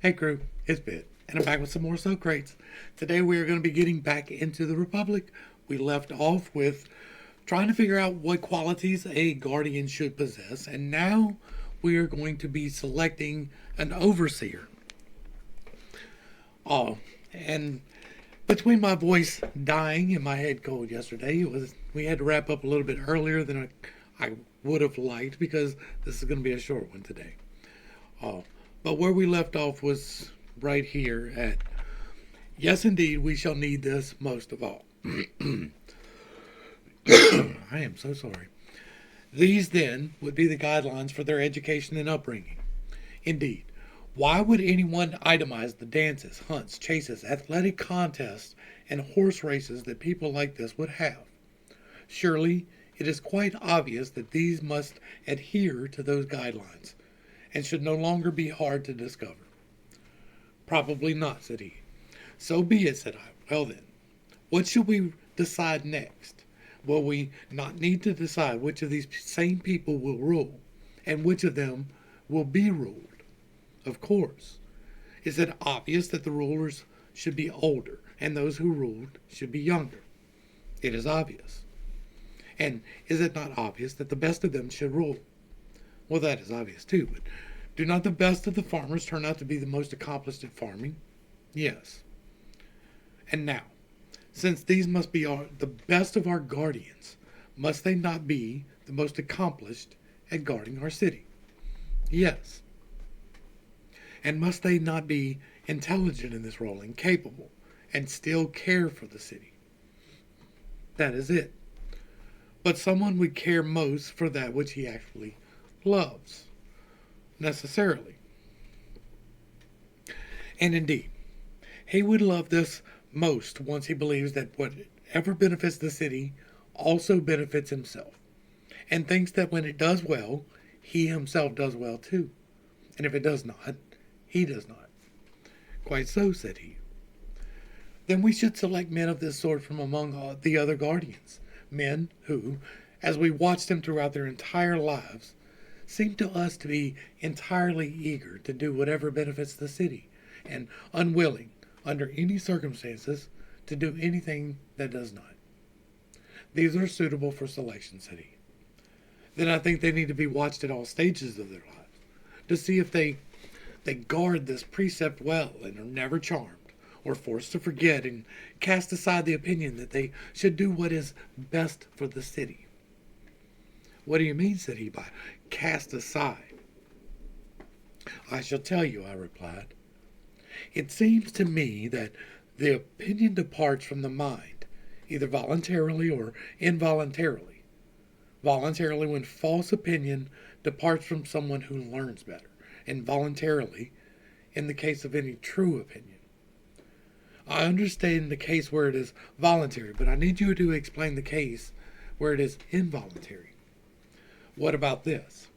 Hey crew, it's Bit, and I'm back with some more Socrates. Today we are going to be getting back into the Republic. We left off with trying to figure out what qualities a guardian should possess, and now we are going to be selecting an overseer. Oh, and between my voice dying and my head cold yesterday, we had to wrap up a little bit earlier than I would have liked because this is going to be a short one today. Oh, but where we left off was right here at yes, indeed, we shall need this most of all. I am so sorry. These then would be the guidelines for their education and upbringing. Indeed, why would anyone itemize the dances, hunts, chases, athletic contests, and horse races that people like this would have? Surely it is quite obvious that these must adhere to those guidelines and should no longer be hard to discover. Probably not, said he. So be it, said I. Well then, what should we decide next? Will we not need to decide which of these same people will rule, and which of them will be ruled? Of course. Is it obvious that the rulers should be older, and those who ruled should be younger? It is obvious. And is it not obvious that the best of them should rule? Well, that is obvious too, but do not the best of the farmers turn out to be the most accomplished at farming? Yes. And now, since these must be the best of our guardians, must they not be the most accomplished at guarding our city? Yes. And must they not be intelligent in this role and capable, and still care for the city? That is it. But someone would care most for that which he actually loves, necessarily. And indeed, he would love this most once he believes that whatever benefits the city also benefits himself, and thinks that when it does well, he himself does well too. And if it does not, he does not. Quite so, said he. Then we should select men of this sort from among the other guardians, men who, as we watched them throughout their entire lives, seem to us to be entirely eager to do whatever benefits the city, and unwilling, under any circumstances, to do anything that does not. These are suitable for selection, said he. Then I think they need to be watched at all stages of their lives, to see if they guard this precept well and are never charmed, or forced to forget and cast aside the opinion that they should do what is best for the city. What do you mean, said he, by cast aside? I shall tell you, I replied. It seems to me that the opinion departs from the mind, either voluntarily or involuntarily. Voluntarily, when false opinion departs from someone who learns better, and voluntarily, in the case of any true opinion. I understand the case where it is voluntary, but I need you to explain the case where it is involuntary. What about this?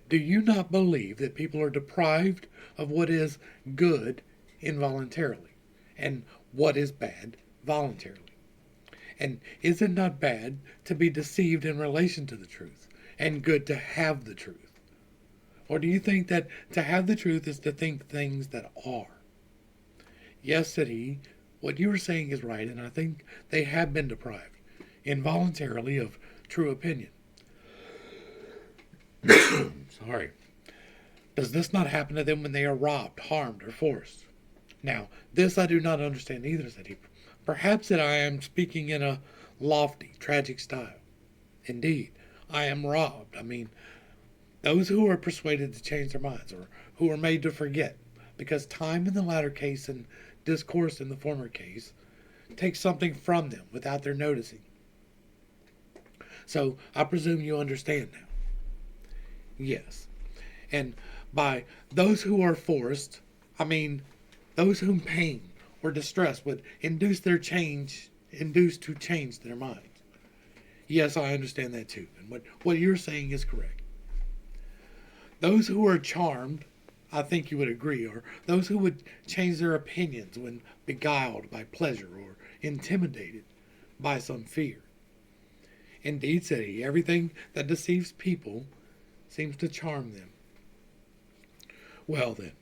Do you not believe that people are deprived of what is good involuntarily, and what is bad voluntarily? And is it not bad to be deceived in relation to the truth, and good to have the truth? Or do you think that to have the truth is to think things that are? Yes, said he, what you are saying is right, and I think they have been deprived, involuntarily, of true opinion. Sorry. Does this not happen to them when they are robbed, harmed, or forced? Now, this I do not understand either, said he. Perhaps that I am speaking in a lofty, tragic style. Indeed, I am robbed. I mean, those who are persuaded to change their minds, or who are made to forget, because time in the latter case and discourse in the former case takes something from them without their noticing. So I presume you understand now. Yes. And by those who are forced, I mean those whom pain or distress would induce to change their minds. Yes, I understand that too. And what you're saying is correct. Those who are charmed, I think you would agree, are those who would change their opinions when beguiled by pleasure or intimidated by some fear. Indeed, said he, everything that deceives people seems to charm them. Well, then,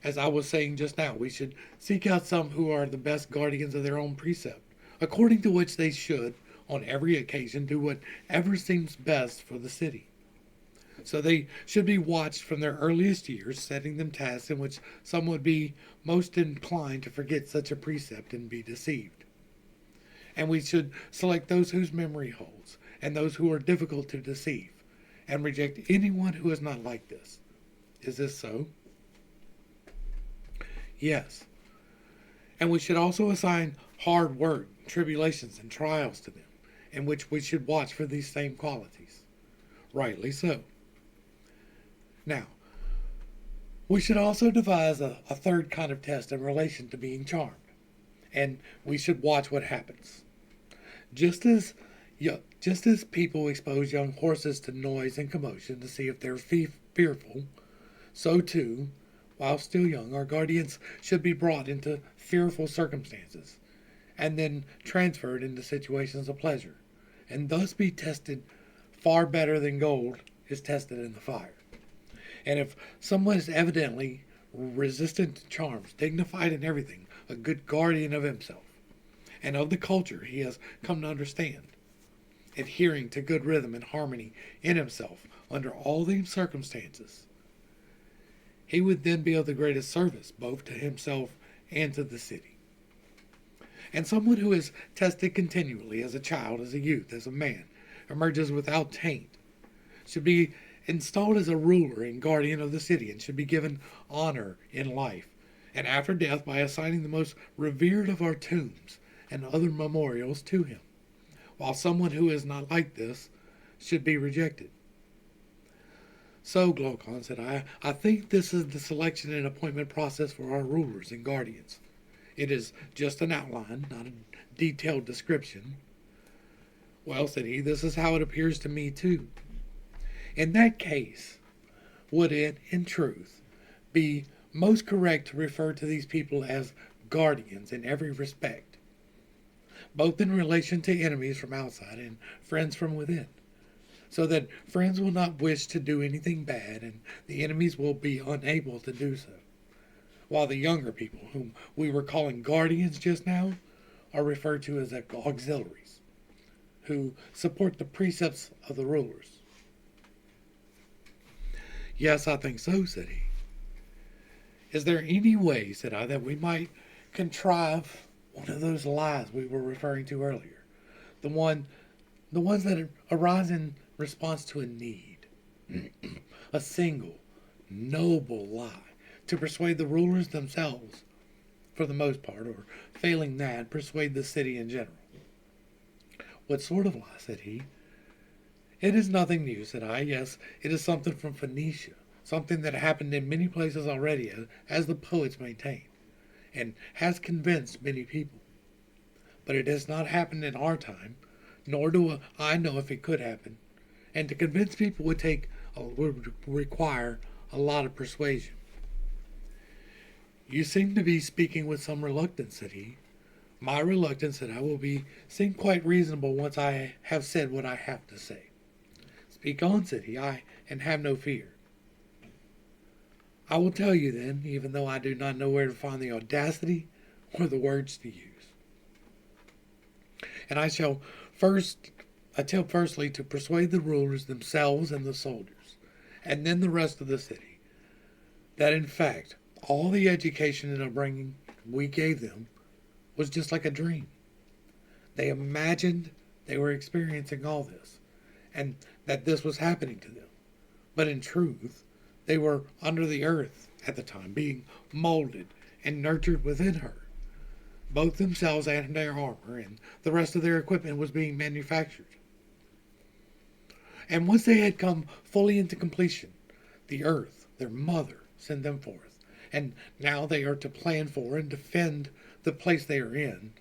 As I was saying just now, we should seek out some who are the best guardians of their own precept, according to which they should, on every occasion, do whatever seems best for the city. So they should be watched from their earliest years, setting them tasks in which some would be most inclined to forget such a precept and be deceived. And we should select those whose memory holds, and those who are difficult to deceive, and reject anyone who is not like this. Is this so? Yes. And we should also assign hard work, tribulations, and trials to them, in which we should watch for these same qualities. Rightly so. Now, we should also devise a third kind of test in relation to being charmed, and we should watch what happens. Just as people expose young horses to noise and commotion to see if they're fearful, so too, while still young, our guardians should be brought into fearful circumstances, and then transferred into situations of pleasure, and thus be tested far better than gold is tested in the fire. And if someone is evidently resistant to charms, dignified in everything, a good guardian of himself, and of the culture he has come to understand, adhering to good rhythm and harmony in himself under all these circumstances, he would then be of the greatest service both to himself and to the city. And someone who is tested continually as a child, as a youth, as a man, emerges without taint, should be installed as a ruler and guardian of the city, and should be given honor in life, and after death by assigning the most revered of our tombs and other memorials to him, while someone who is not like this should be rejected. So, Glaucon, said I think this is the selection and appointment process for our rulers and guardians. It is just an outline, not a detailed description. Well, said he, this is how it appears to me, too. In that case, would it, in truth, be most correct to refer to these people as guardians in every respect, both in relation to enemies from outside and friends from within, so that friends will not wish to do anything bad and the enemies will be unable to do so, while the younger people, whom we were calling guardians just now, are referred to as auxiliaries, who support the precepts of the rulers. Yes, I think so, said he. Is there any way, said I, that we might contrive one of those lies we were referring to earlier? The ones that arise in response to a need. A single, noble lie, to persuade the rulers themselves, for the most part, or failing that, persuade the city in general. What sort of lie, said he. It is nothing new, said I. Yes, it is something from Phoenicia, something that happened in many places already, as the poets maintain, and has convinced many people. But it has not happened in our time, nor do I know if it could happen, and to convince people would require a lot of persuasion. You seem to be speaking with some reluctance, said he. My reluctance, said I, will seem quite reasonable once I have said what I have to say. Speak on, said he, and have no fear. I will tell you then, even though I do not know where to find the audacity or the words to use. And I shall attempt firstly to persuade the rulers themselves and the soldiers, and then the rest of the city, that in fact all the education and upbringing we gave them was just like a dream. They imagined they were experiencing all this, and that this was happening to them. But in truth, they were under the earth at the time, being molded and nurtured within her. Both themselves and their armor and the rest of their equipment was being manufactured. And once they had come fully into completion, the earth, their mother, sent them forth. And now they are to plan for and defend the place they are in,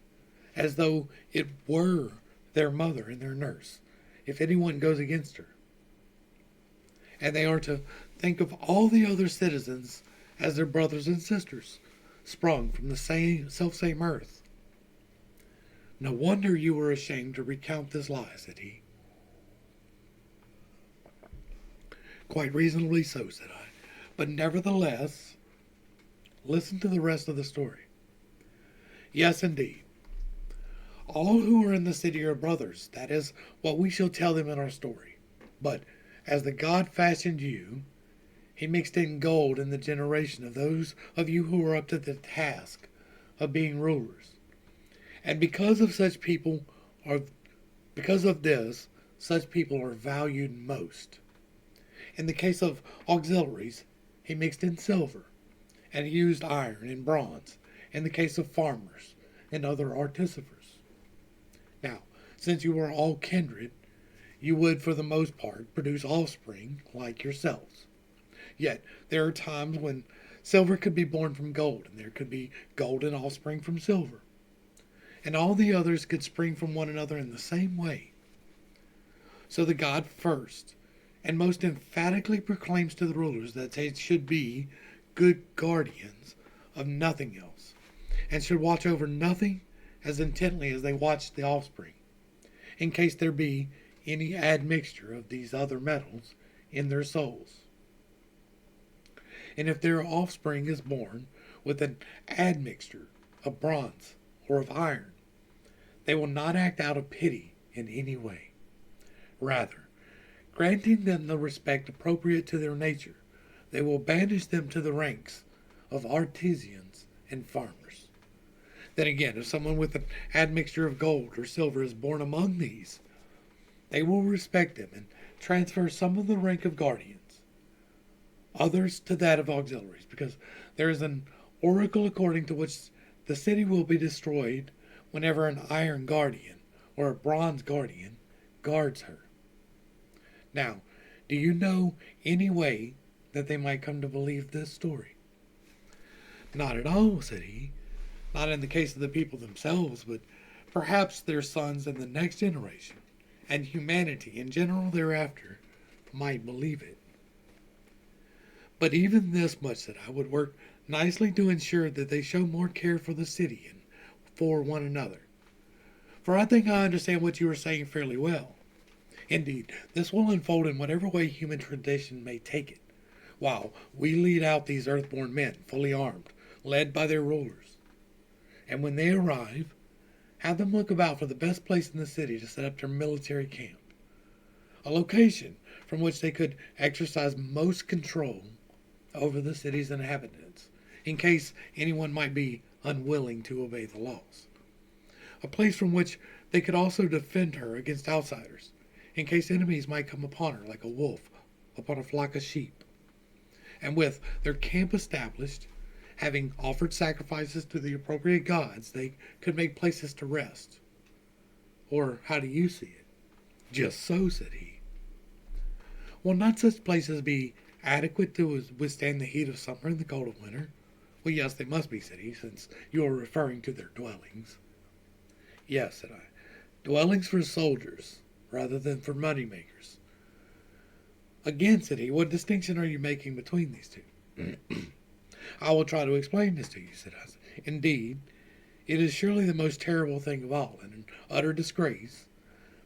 as though it were their mother and their nurse, if anyone goes against her. And they are to think of all the other citizens as their brothers and sisters, sprung from the selfsame earth. No wonder you were ashamed to recount this lie, said he. Quite reasonably so, said I. But nevertheless, Listen to the rest of the story. Yes, indeed. All who are in the city are brothers. That is what we shall tell them in our story. But as the God fashioned you, he mixed in gold in the generation of those of you who are up to the task of being rulers. And because of this, such people are valued most. In the case of auxiliaries, he mixed in silver, and he used iron and bronze in the case of farmers and other artificers. Now, since you are all kindred, you would, for the most part, produce offspring like yourselves. Yet, there are times when silver could be born from gold, and there could be golden offspring from silver. And all the others could spring from one another in the same way. So the God first and most emphatically proclaims to the rulers that they should be good guardians of nothing else, and should watch over nothing as intently as they watch the offspring, in case there be any admixture of these other metals in their souls. And if their offspring is born with an admixture of bronze or of iron, they will not act out of pity in any way. Rather, granting them the respect appropriate to their nature, they will banish them to the ranks of artisans and farmers. Then again, if someone with an admixture of gold or silver is born among these, they will respect them and transfer some of the rank of guardians, others to that of auxiliaries, because there is an oracle according to which the city will be destroyed whenever an iron guardian or a bronze guardian guards her. Now, do you know any way that they might come to believe this story? Not at all, said he. Not in the case of the people themselves, but perhaps their sons in the next generation, and humanity in general thereafter, might believe it. But even this much said I would work nicely to ensure that they show more care for the city and for one another. For I think I understand what you are saying fairly well. Indeed, this will unfold in whatever way human tradition may take it, while we lead out these earthborn men, fully armed, led by their rulers. And when they arrive, have them look about for the best place in the city to set up their military camp, a location from which they could exercise most control over the city's inhabitants, in case anyone might be unwilling to obey the laws. A place from which they could also defend her against outsiders, in case enemies might come upon her like a wolf upon a flock of sheep. And with their camp established, having offered sacrifices to the appropriate gods, they could make places to rest. Or how do you see it? Just so, said he. Will not such places be adequate to withstand the heat of summer and the cold of winter? Well, yes, they must be, said he, since you are referring to their dwellings. Yes, said I. Dwellings for soldiers, rather than for money makers. Again, said he, what distinction are you making between these two? I will try to explain this to you, said I. Indeed, it is surely the most terrible thing of all, and an utter disgrace,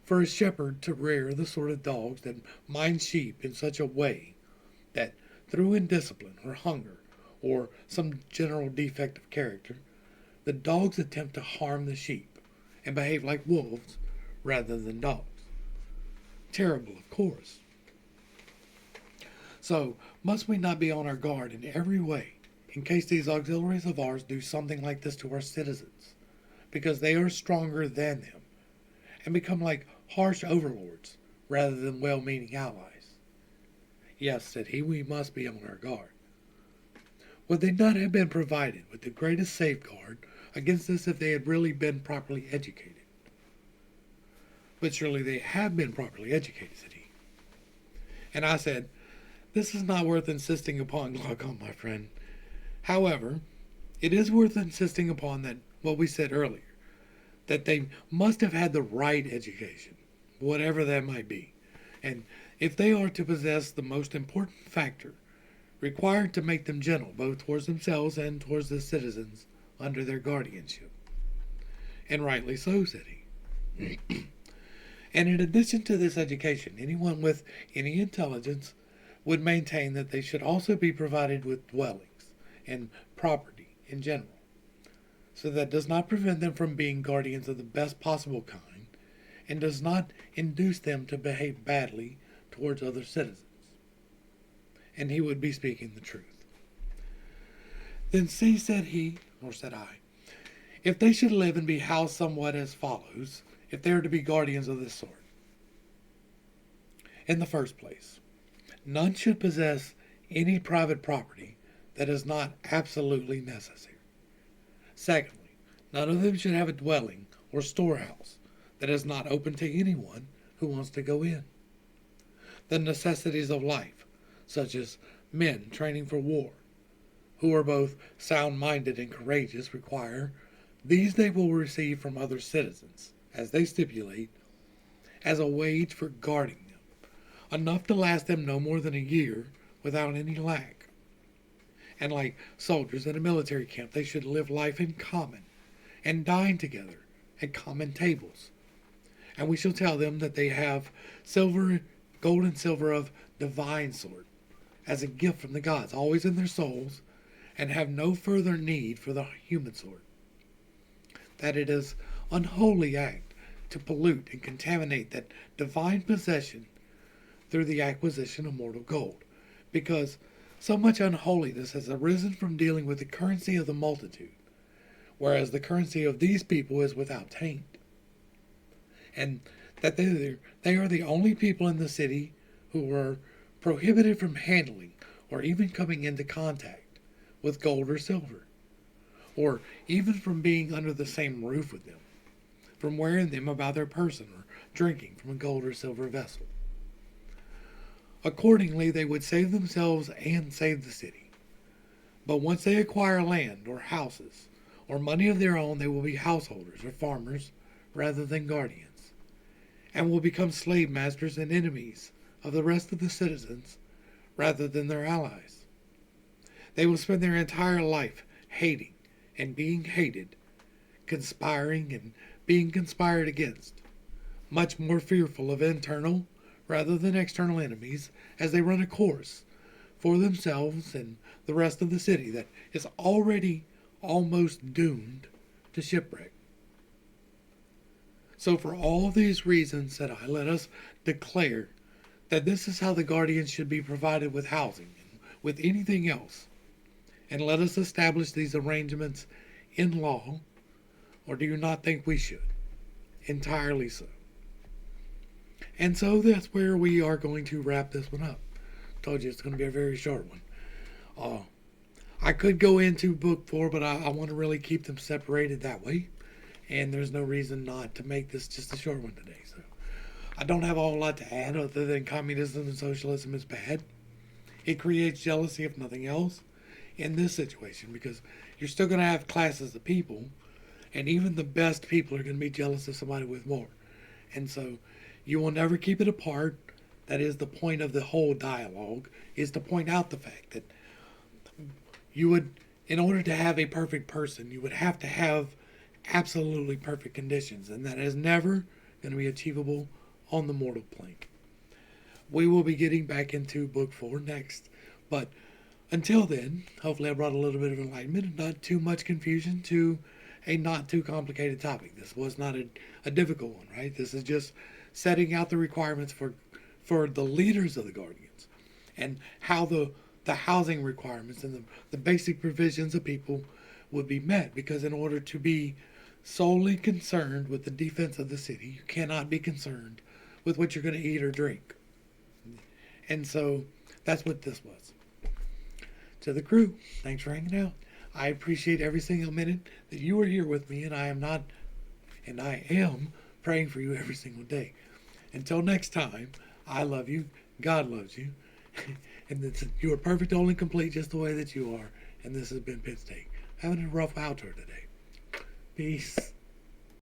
for a shepherd to rear the sort of dogs that mind sheep in such a way that, through indiscipline or hunger, or some general defect of character, the dogs attempt to harm the sheep, and behave like wolves rather than dogs. Terrible, of course. So, must we not be on our guard in every way, in case these auxiliaries of ours do something like this to our citizens, because they are stronger than them, and become like harsh overlords rather than well-meaning allies? Yes, said he, we must be on our guard. Would they not have been provided with the greatest safeguard against this if they had really been properly educated? But surely they have been properly educated, said he. And I said, this is not worth insisting upon, Glaucon, my friend. However, it is worth insisting upon that what we said earlier, that they must have had the right education, whatever that might be. And if they are to possess the most important factor required to make them gentle, both towards themselves and towards the citizens under their guardianship. And rightly so, said he. And in addition to this education, anyone with any intelligence would maintain that they should also be provided with dwellings, and property in general. So that does not prevent them from being guardians of the best possible kind and does not induce them to behave badly towards other citizens. And he would be speaking the truth. Then see, said he, nor said I, if they should live and be housed somewhat as follows, if they are to be guardians of this sort. In the first place, none should possess any private property that is not absolutely necessary. Secondly, none of them should have a dwelling or storehouse that is not open to anyone who wants to go in. The necessities of life, such as men training for war, who are both sound-minded and courageous, require, these they will receive from other citizens, as they stipulate, as a wage for guarding them, enough to last them no more than a year without any lack. And like soldiers in a military camp, they should live life in common and dine together at common tables. And we shall tell them that they have gold and silver of divine sort, as a gift from the gods, always in their souls, and have no further need for the human sort. That it is unholy act to pollute and contaminate that divine possession through the acquisition of mortal gold, because so much unholiness has arisen from dealing with the currency of the multitude, whereas the currency of these people is without taint. And that they are the only people in the city who are prohibited from handling or even coming into contact with gold or silver, or even from being under the same roof with them, from wearing them about their person, or drinking from a gold or silver vessel. Accordingly, they would save themselves and save the city. But once they acquire land or houses or money of their own, they will be householders or farmers rather than guardians, and will become slave masters and enemies of the rest of the citizens rather than their allies. They will spend their entire life hating and being hated, conspiring and being conspired against, much more fearful of internal rather than external enemies, as they run a course for themselves and the rest of the city that is already almost doomed to shipwreck. So for all these reasons, said I, let us declare that this is how the guardians should be provided with housing and with anything else. And let us establish these arrangements in law, or do you not think we should? Entirely so. And so that's where we are going to wrap this one up. Told you it's going to be a very short one. I could go into book 4, but I want to really keep them separated that way. And there's no reason not to make this just a short one today. So I don't have a whole lot to add other than communism and socialism is bad. It creates jealousy, if nothing else, in this situation, because you're still going to have classes of people, and even the best people are going to be jealous of somebody with more. And so you will never keep it apart. That is the point of the whole dialogue, is to point out the fact that you would, in order to have a perfect person, you would have to have absolutely perfect conditions, and that is never going to be achievable on the mortal plane. We will be getting back into book 4 next, but until then, hopefully I brought a little bit of enlightenment and not too much confusion to a not too complicated topic. This was not a difficult one, right? This is just setting out the requirements for the leaders of the Guardians and how the housing requirements and the basic provisions of people would be met. Because in order to be solely concerned with the defense of the city, you cannot be concerned with what you're going to eat or drink. And so that's what this was. To the crew, thanks for hanging out. I appreciate every single minute that you are here with me, and I am praying for you every single day. Until next time, I love you, God loves you, and you are perfect, only complete just the way that you are. And this has been Pitt's Take. Having a rough outro today. Peace.